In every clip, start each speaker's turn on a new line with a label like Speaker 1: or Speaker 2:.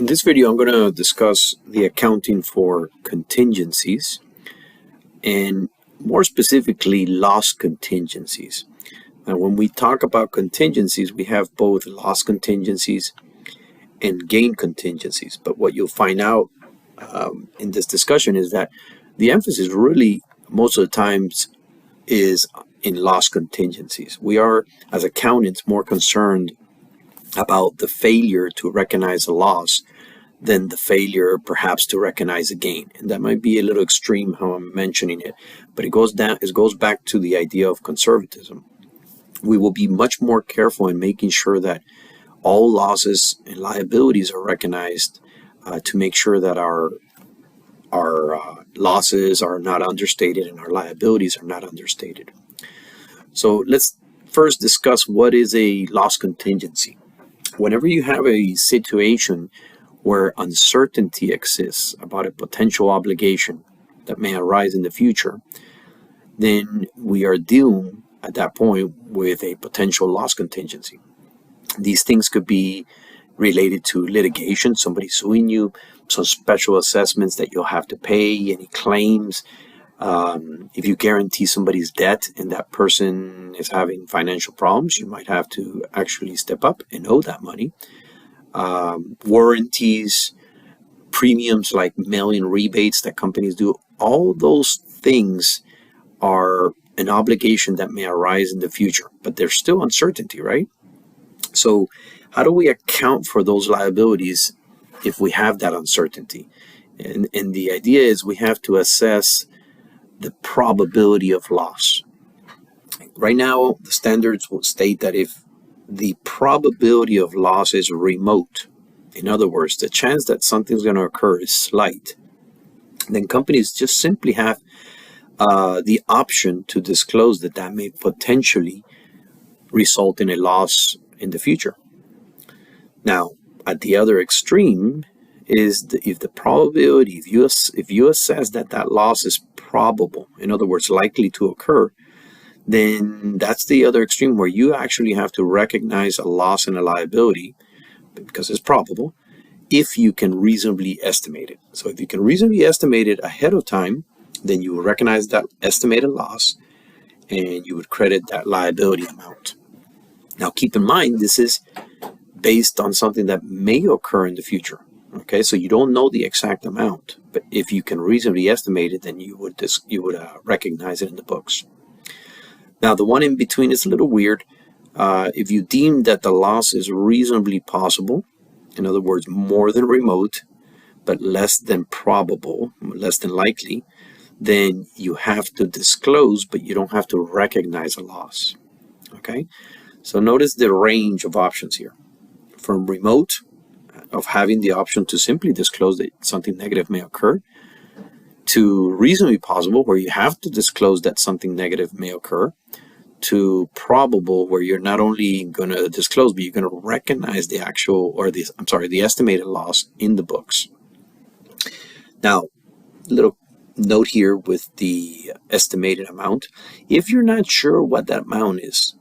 Speaker 1: In this video, I'm going to discuss the accounting for contingencies and more specifically loss contingencies. Now, when we talk about contingencies, we have both loss contingencies and gain contingencies. But what you'll find out in this discussion is that the emphasis really most of the times is in loss contingencies. We are, as accountants, more concerned about the failure to recognize a loss than the failure perhaps to recognize a gain. And that might be a little extreme how I'm mentioning it, but it goes back to the idea of conservatism. We will be much more careful in making sure that all losses and liabilities are recognized to make sure that our losses are not understated and our liabilities are not understated. So let's first discuss what is a loss contingency. Whenever you have a situation where uncertainty exists about a potential obligation that may arise in the future, then we are dealing at that point with a potential loss contingency. These things could be related to litigation, somebody suing you, some special assessments that you'll have to pay, any claims. If you guarantee somebody's debt and that person is having financial problems, you might have to actually step up and owe that money. Warranties, premiums like mail-in rebates that companies do, all those things are an obligation that may arise in the future, but there's still uncertainty, right? So how do we account for those liabilities if we have that uncertainty? And the idea is we have to assess the probability of loss. Right now, the standards will state that if the probability of loss is remote, in other words, the chance that something's going to occur is slight, then companies just simply have the option to disclose that may potentially result in a loss in the future. Now, at the other extreme is if the probability, if you assess that loss is probable, in other words, likely to occur, then that's the other extreme where you actually have to recognize a loss and a liability because it's probable if you can reasonably estimate it. So if you can reasonably estimate it ahead of time, then you will recognize that estimated loss and you would credit that liability amount. Now keep in mind, this is based on something that may occur in the future. Okay, so you don't know the exact amount, but if you can reasonably estimate it, then you would recognize it in the books. Now, the one in between is a little weird. If you deem that the loss is reasonably possible, in other words, more than remote, but less than probable, less than likely, then you have to disclose, but you don't have to recognize a loss. Okay, so notice the range of options here. From remote, of having the option to simply disclose that something negative may occur, to reasonably possible, where you have to disclose that something negative may occur, to probable, where you're not only going to disclose, but you're going to recognize the the estimated loss in the books. Now, little note here with the estimated amount. If you're not sure what that amount is,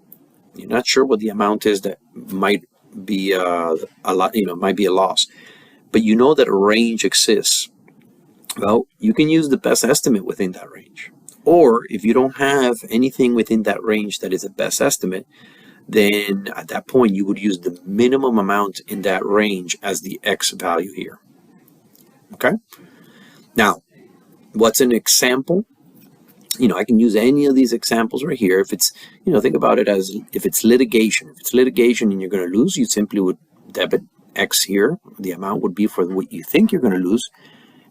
Speaker 1: you're not sure what the amount is that might be might be a loss, but you know that a range exists. Well, you can use the best estimate within that range. Or if you don't have anything within that range that is a best estimate, then at that point you would use the minimum amount in that range as the X value here. Okay? Now, what's an example? I can use any of these examples right here. If it's, think about it as if it's litigation. If it's litigation and you're going to lose, you simply would debit X here. The amount would be for what you think you're going to lose.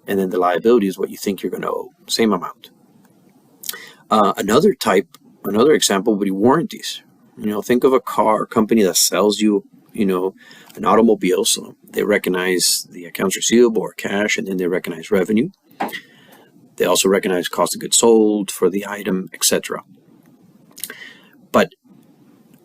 Speaker 1: And then the liability is what you think you're going to owe. Same amount. Another example would be warranties. Think of a car company that sells you, an automobile. So they recognize the accounts receivable or cash, and then they recognize revenue. They also recognize cost of goods sold for the item, etc. But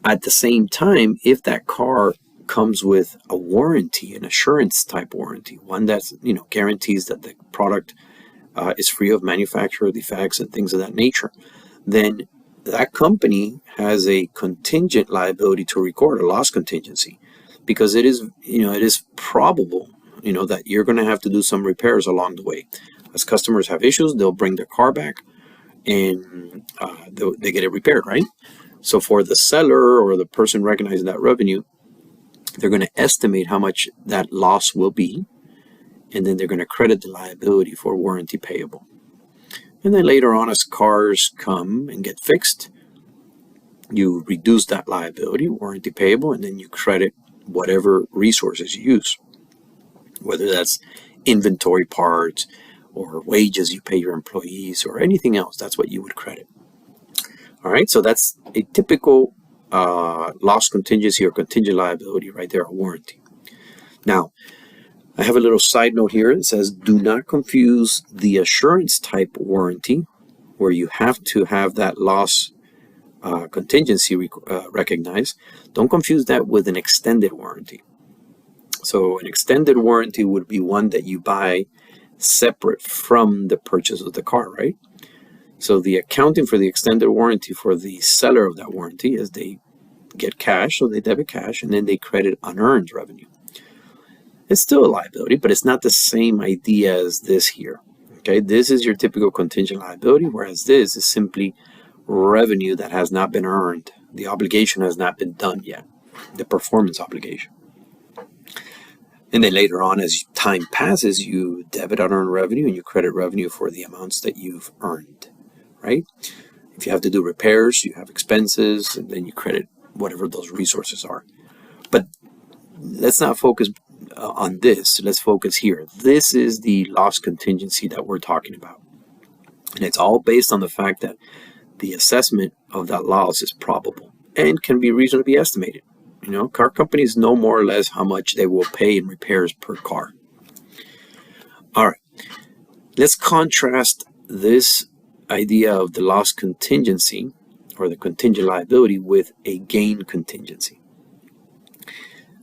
Speaker 1: at the same time, if that car comes with a warranty, an assurance type warranty, one that guarantees that the product is free of manufacturer defects and things of that nature, then that company has a contingent liability to record, a loss contingency, because it is probable that you're going to have to do some repairs along the way. As customers have issues, they'll bring their car back and they get it repaired, right? So for the seller or the person recognizing that revenue, they're going to estimate how much that loss will be, and then they're going to credit the liability for warranty payable. And then later on, as cars come and get fixed, you reduce that liability, warranty payable, and then you credit whatever resources you use, whether that's inventory parts or wages you pay your employees or anything else. That's what you would credit. All right, so that's a typical loss contingency or contingent liability right there, a warranty. Now, I have a little side note here. It says, do not confuse the assurance type warranty, where you have to have that loss contingency recognized. Don't confuse that with an extended warranty. So an extended warranty would be one that you buy separate from the purchase of the car, right? So the accounting for the extended warranty for the seller of that warranty is they get cash, so they debit cash, and then they credit unearned revenue. It's still a liability, but it's not the same idea as this here. Okay, this is your typical contingent liability, whereas this is simply revenue that has not been earned. The obligation has not been done yet, the performance obligation. And then later on, as time passes, you debit unearned revenue and you credit revenue for the amounts that you've earned, right? If you have to do repairs, you have expenses, and then you credit whatever those resources are. But let's not focus on this. Let's focus here. This is the loss contingency that we're talking about. And it's all based on the fact that the assessment of that loss is probable and can be reasonably estimated. Car companies know more or less how much they will pay in repairs per car. All right, let's contrast this idea of the loss contingency or the contingent liability with a gain contingency.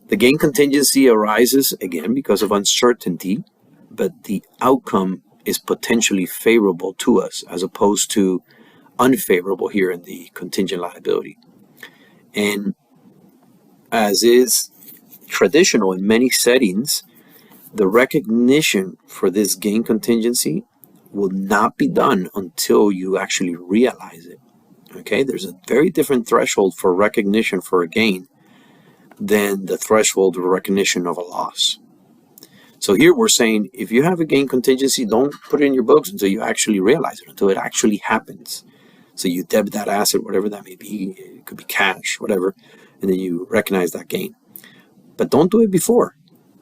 Speaker 1: The gain contingency arises, again, because of uncertainty, but the outcome is potentially favorable to us as opposed to unfavorable here in the contingent liability. And as is traditional in many settings, the recognition for this gain contingency will not be done until you actually realize it. Okay, there's a very different threshold for recognition for a gain than the threshold of recognition of a loss. So here we're saying, if you have a gain contingency, don't put it in your books until you actually realize it, until it actually happens. So you debit that asset, whatever that may be, it could be cash, whatever, and then you recognize that gain. But don't do it before.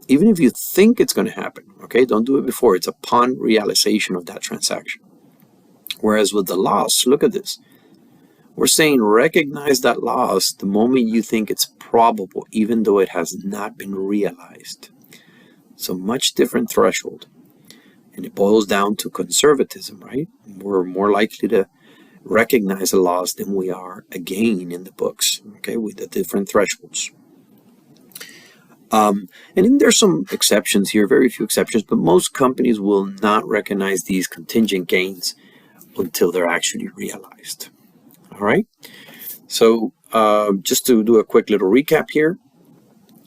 Speaker 1: Even if you think it's going to happen, okay, don't do it before. It's upon realization of that transaction. Whereas with the loss, look at this. We're saying recognize that loss the moment you think it's probable, even though it has not been realized. So much different threshold. And it boils down to conservatism, right? We're more likely to recognize a loss than we are a gain in the books, okay, with the different thresholds. And then there's some exceptions here, very few exceptions, but most companies will not recognize these contingent gains until they're actually realized. All right. So just to do a quick little recap here,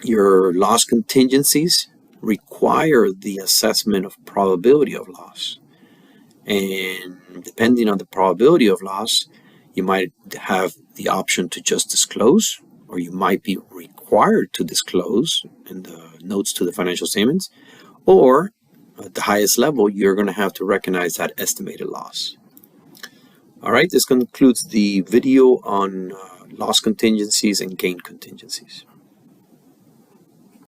Speaker 1: your loss contingencies require the assessment of probability of loss. And depending on the probability of loss, you might have the option to just disclose, or you might be required to disclose in the notes to the financial statements, or at the highest level, you're going to have to recognize that estimated loss. All right, this concludes the video on loss contingencies and gain contingencies.